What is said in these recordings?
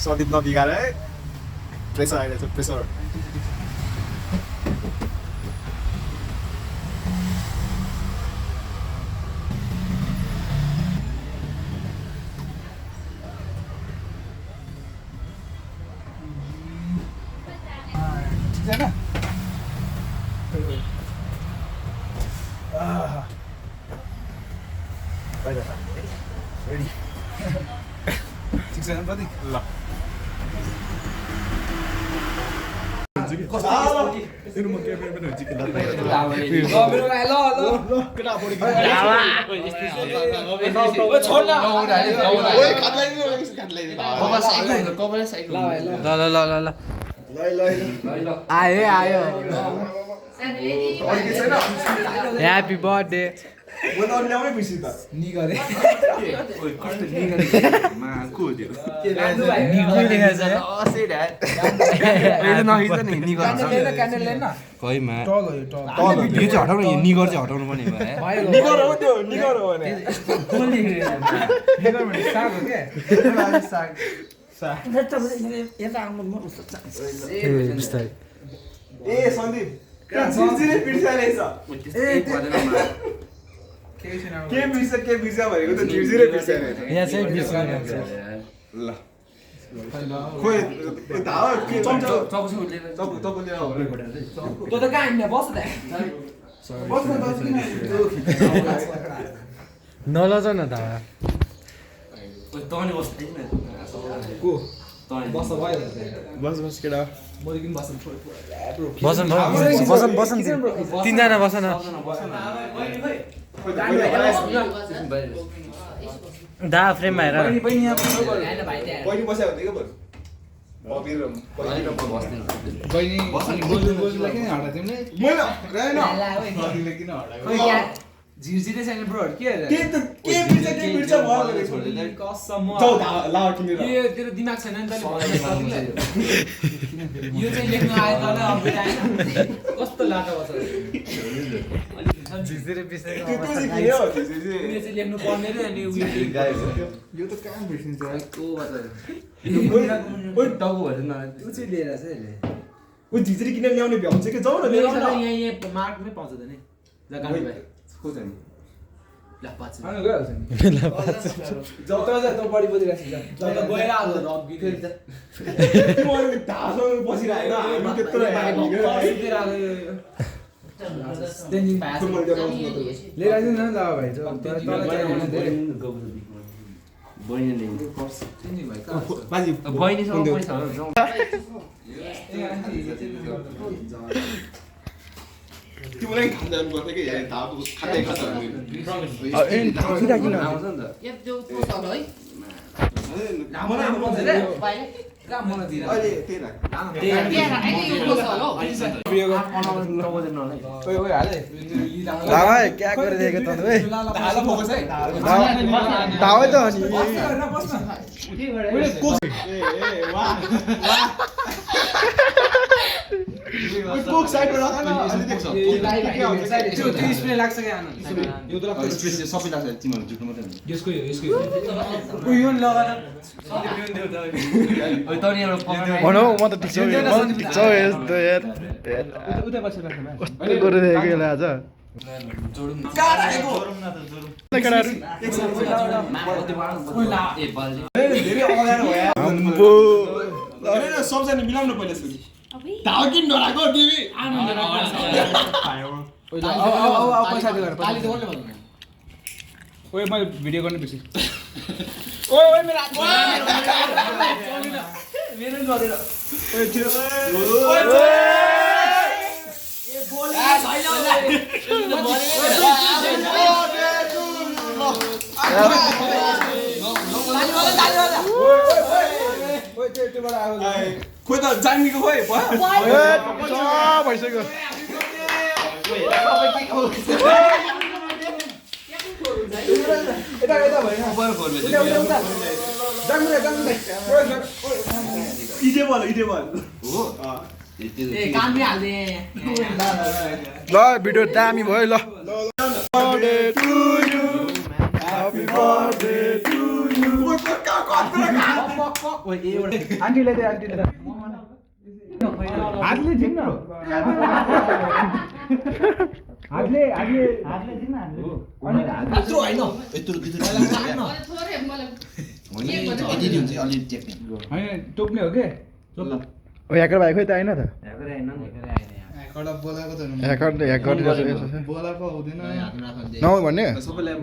सन्दीप नबिगार है प्रेसर आइरहेछ pressure ready ठिक छ प्रतीक ल आयो आयो ह्याप्पी बर्थडे ए सन्दीप झिरझिरे बिर्सा रहेछ के बिर्सा भनेको त झिरझिरे बिर्सा रहेछ यहाँ चाहिँ बिर्सिनु ल खोइ धावा के चम्चा तपाईँले त्यो त कहाँ हिँड्ने बस त नलज न दा बस केटा बसन तीनजना बसन दा फ्रेममा हेर बहिनी बस्यो भने के भयो झिरझिरे छैन ब्रोहरु के बिर्छ कसम तेरो दिमाग छैन नि तैँले यो चाहिँ लेख्नु आयो तँलाई अपडेट आएन कस्तो लाटा बस्छ झिरझिरे बिर्सेको यो चाहिँ लेख्नु पर्ने रे अनि उयो यो त कहाँ बिर्सिन्छ टाउको भएर न उ चाहिँ लिएर चाहिँ यसले ऊ झिझिरी किन ल्याउने भ्याउँछ कि जाऊ न मेरो यहाँ मार्कमै पाउँछ त नि जग्गा भाइ को छ नि ल पाछ अनि गइहाल्छ नि जाऊ त बडी बदिरहेछ ल गएर आलो रग्बी फेरि त तिमीहरु ढासँग बसिरहेको हामी त्यत्रो तेन्जिङ भाइ लिएर आइदिनु न दा भाइ तेन्जिङ भाइ कहाँ बाजी बहिनीसँग पैसा हो तिमीलाई खाँदा गर्थ्यो कि धाको खाँदै खाँदा अहिले त्यही राख दावाई क्या गरिरहेको त ओए धाला फोकस है दावाई त अनि कोक साइडमा राख न अलि देख्छ त्यो स्प्रे लाग्छ के आनन्द यो त लाग्छ स्पेस सबै लाग्छ तिमीहरु जुट्नु मात्रै हो यसको यो लगाएर ओइ तनी एउटा भनौ म त टिचर यस्तो यार उता बसेर राख्नु कस्तो गरिरहेको यसले आज धेरै अगाडि भयो आम्बो सबजना मिलाउनु पर्ने सुनि धाउ किन नराको तिमी पैसा दिएर पाली त कसले भन्नु ओए मैले भिडियो गर्ने बिर्सेँ मेरो नि गरेर ओए त्यो खोइ त जाङ्गीको खोइ भइसक्यो इडेबल हो कामले हाल्ने ल भिडियो दामी भयो ल Happy birthday to you. आन्टीले दे आन्टीले हातले झिक्न हातले झिक्न यत्रो हैन यत्रो हैन टोक्ने हो के ओ ह्याकर भाइ खोइ त हैन त ह्याकर बोलाको हुँदैन नहो भन्ने सबैलाई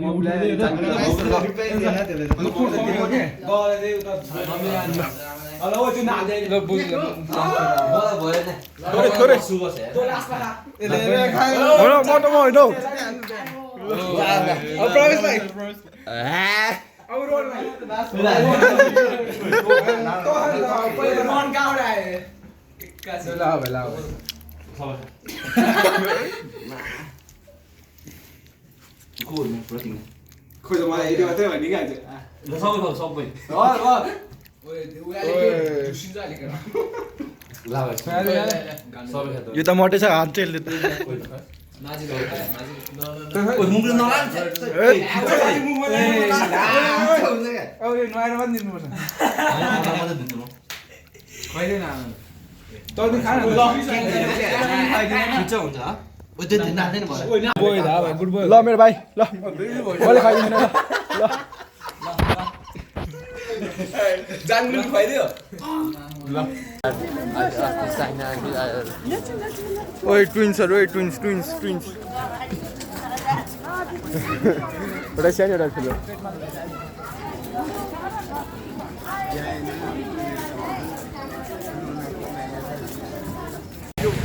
खोइ त मलाई यति मात्रै भन्ने क्या सबै यो त मटै छ हात टेलले ल मेरो भाइ ल मैले खाइदिनु ल जान्नु खुवाइदियो ओइ ट्विन्सहरु ओइ ट्विन्स एउटा सानो एउटा ठुलो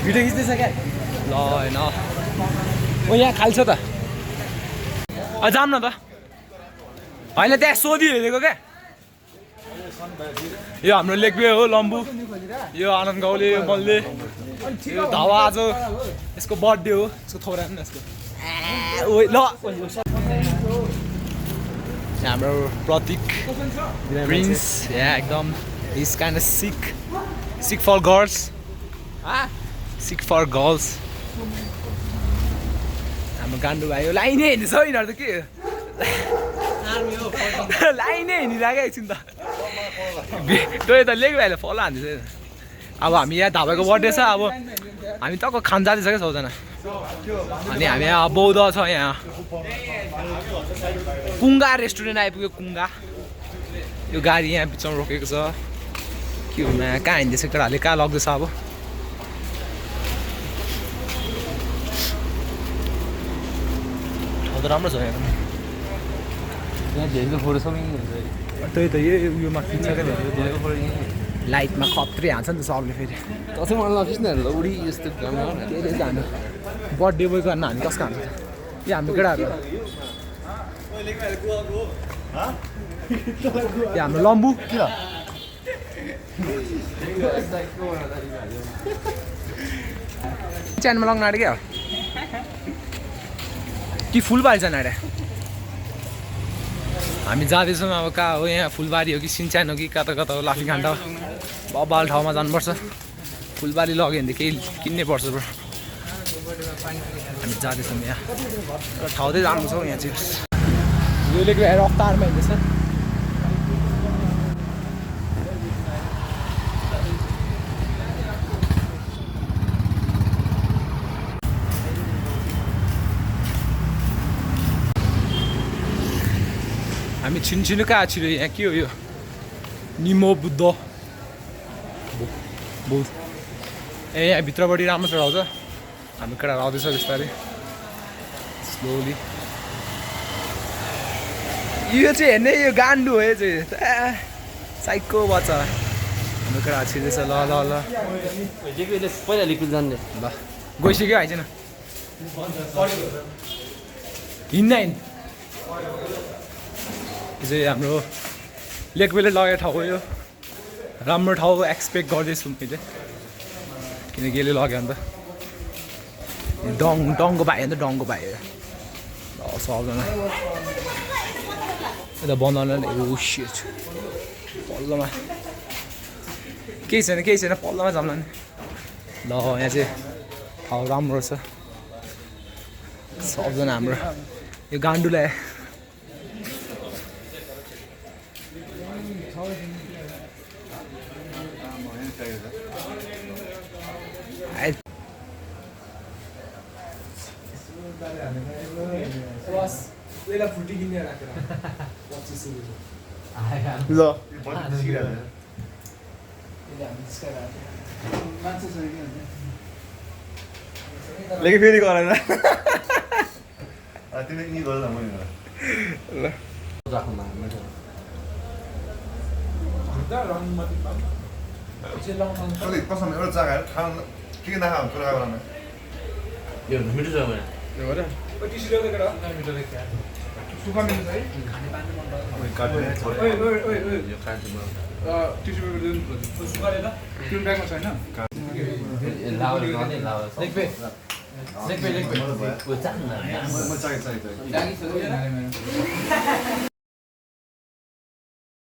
भिडियो खिच्दैछ क्या ल होइन ओ यहाँ खाल्छ त जाम न त होइन त्यहाँ सोधिहेरेको क्या यो हाम्रो लेकवे हो लम्बू यो आनन्द गाउँले यो मल्ले यो धावा आज यसको बर्थडे हो यसको थोरा नि यसको ल हाम्रो प्रतीक प्रिन्स यहाँ एकदम is kind of sick for girls हाम्रो गान्डु भाइ हो लाइनै हिँड्दैछ यिनीहरू त के लाइनै हिँडिरहेको एकछिन त त्यो त लेक भाइले फलो हान्दैछ अब हामी यहाँ धाबाको बर्थडे छ अब हामी टक्क खान जाँदैछ क्या सबजना अनि हामी यहाँ बौद्ध छ यहाँ कुङ्गा रेस्टुरेन्ट आइपुग्यो कुङ्गा यो गाडी यहाँ बिचमा रोकेको छ के हुन यहाँ कहाँ हिँड्दैछ केटाहरूले कहाँ लग्दैछ अब ठाउँ त राम्रो छ यहाँ त्यही त यो माथि छ क्या लाइटमा खत्रै हान्छ नि त सबले फेरि कसै मलाई लगिस् न उडी यस्तो हामी बर्थडे बोयको हान्न हामी कसको हान्छ यो हाम्रो केटाहरू यो हाम्रो लम्बू के च्यानमा लग्न आँटे क्या कि फुलबारी जान आँटे हामी जाँदैछौँ अब कहाँ हो यहाँ फुलबारी हो कि सिन्चान हो कि कता कता हो लाफिङ खान्ड बबाल ठाउँमा जानुपर्छ फुलबारी लग्यो भने त केही किन्नै पर्छ ब्रो हामी जाँदैछौँ यहाँ र ठाउँ चाहिँ राम्रो छ यहाँ चाहिँ यो लेख्नु रफ्तारमा हिँड्दैछ हामी छिनछिनु कहाँ छिरो यहाँ के हो यो निमो बुद्ध ए यहाँ भित्रपट्टि राम्रो छ आउँछ हामी केटाहरू आउँदैछ बिस्तारै स्लोली यो चाहिँ हेर्ने यो गान्डु हो यो चाहिँ साइको बच्चा हाम्रो केटाहरू छिर्दैछ ल ल ल पहिला लिक्विड जान्ने ल गइसक्यो आइज न हिँड्न यो चाहिँ हाम्रो लेकवेले लगेको ठाउँ हो यो राम्रो ठाउँ एक्सपेक्ट गर्दैछु मैले किनकि यसले लग्यो भने त डङ्गो भाइ अन्त डङ्गो भाइ ल सबजना यता बनाउन उसियो पल्लोमा केही छैन पल्लोमा जाउँला नि ल यहाँ चाहिँ ठाउँ राम्रो छ सबजना हाम्रो यो गान्डुलाई बस पहिला फुटी किनेर राखेर 25 रुपैयाँ ल लेकिन फेरि गरेन तिमीले नि गर्दा मैले ल कसले पसलमा एउटा जग्गा खानु के नखाऊ कुरा गर्न यो गरे टिस्यु ल्याउँदै केटा सुक्खा मिल्छ है टिस्यु पेपर दिनु सुक्खा ल्याएर त्यो ब्यागमा छैन म चाहिन्छ